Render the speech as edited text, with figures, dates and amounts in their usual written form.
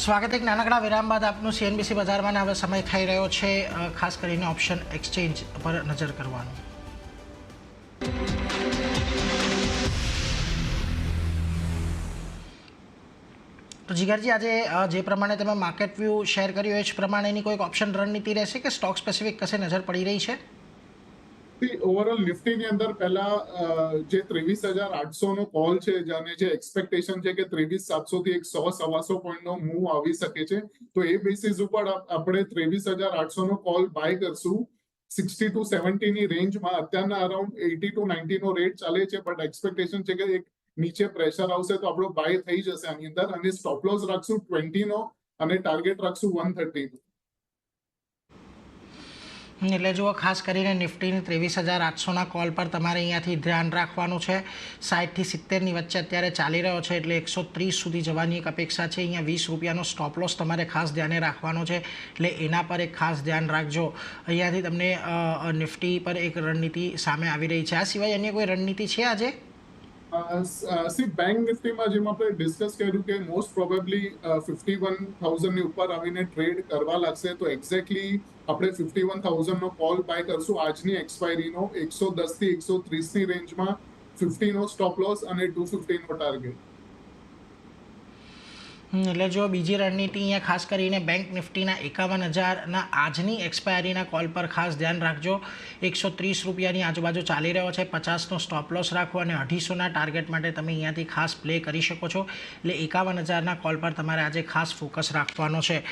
સ્વાગત એક નાનકડા વિરામ બાદ આપનું સીએનબીસી બજારમાં હવે સમય થઈ રહ્યો છે ખાસ કરીને ઓપ્શન એક્સચેન્જ પર નજર કરવાનો। તો જીગરજી, આજે જે પ્રમાણે તમે માર્કેટ વ્યૂ શેર કર્યો એ જ પ્રમાણેની કોઈક ઓપ્શન રણનીતિ રહેશે કે સ્ટોક સ્પેસિફિક કશે નજર પડી રહી છે? ઓવરઓલ નિફ્ટીની અંદર પહેલા જે 23,800 નો કોલ છે અને જે એક્સપેક્ટેશન છે કે 23,700 થી એક 100-125 પોઈન્ટનો મૂવ આવી શકે છે, તો એ બેસિસ ઉપર આપણે 23,800 નો કોલ બાય કરશું 60 to 70 ની રેન્જમાં। અત્યારના અરાઉન્ડ 80 to 90 નો રેટ ચાલે છે, બટ એક્સપેક્ટેશન છે કે એક નીચે પ્રેશર આવશે તો આપણો બાય થઈ જશે આની અંદર, અને સ્ટોપ લોસ રાખશું 20 નો અને ટાર્ગેટ રાખશું 130 નો। એટલે જુઓ, ખાસ કરીને નિફ્ટીની 23,800ના કોલ પર તમારે અહીંયાથી ધ્યાન રાખવાનું છે। 60 થી 70ની વચ્ચે અત્યારે ચાલી રહ્યો છે, એટલે 130 સુધી જવાની એક અપેક્ષા છે। અહીંયા 20 રૂપિયાનો સ્ટોપ લોસ તમારે ખાસ ધ્યાને રાખવાનો છે, એટલે એના પર એક ખાસ ધ્યાન રાખજો। અહીંયાથી તમને નિફ્ટી પર એક રણનીતિ સામે આવી રહી છે। આ સિવાય અન્ય કોઈ રણનીતિ છે આજે? બેંક નિફ્ટીમાં જેમ આપણે ડિસ્કસ કર્યું કે મોસ્ટ પ્રોબેબલી 51,000 ની ઉપર આવીને ટ્રેડ કરવા લાગશે, તો એક્ઝેક્ટલી આપણે 51,000 નો કોલ બાય કરશું આજની એક્સપાયરીનો 110 થી 130 ની રેન્જમાં, 50 નો સ્ટોપ લોસ અને 250 નો ટાર્ગેટ। એટલે જો બીજી રણનીતિ અહીંયા ખાસ કરીને બેંક નિફ્ટીના 51,000ના આજની એક્સપાયરીના કોલ પર ખાસ ધ્યાન રાખજો। 130 રૂપિયાની આજુબાજુ ચાલી રહ્યો છે, 50નો સ્ટોપ લોસ રાખો અને 250ના ટાર્ગેટ માટે તમે અહીંયાથી ખાસ પ્લે કરી શકો છો। એટલે 51,000ના કોલ પર તમારે આજે ખાસ ફોકસ રાખવાનો છે।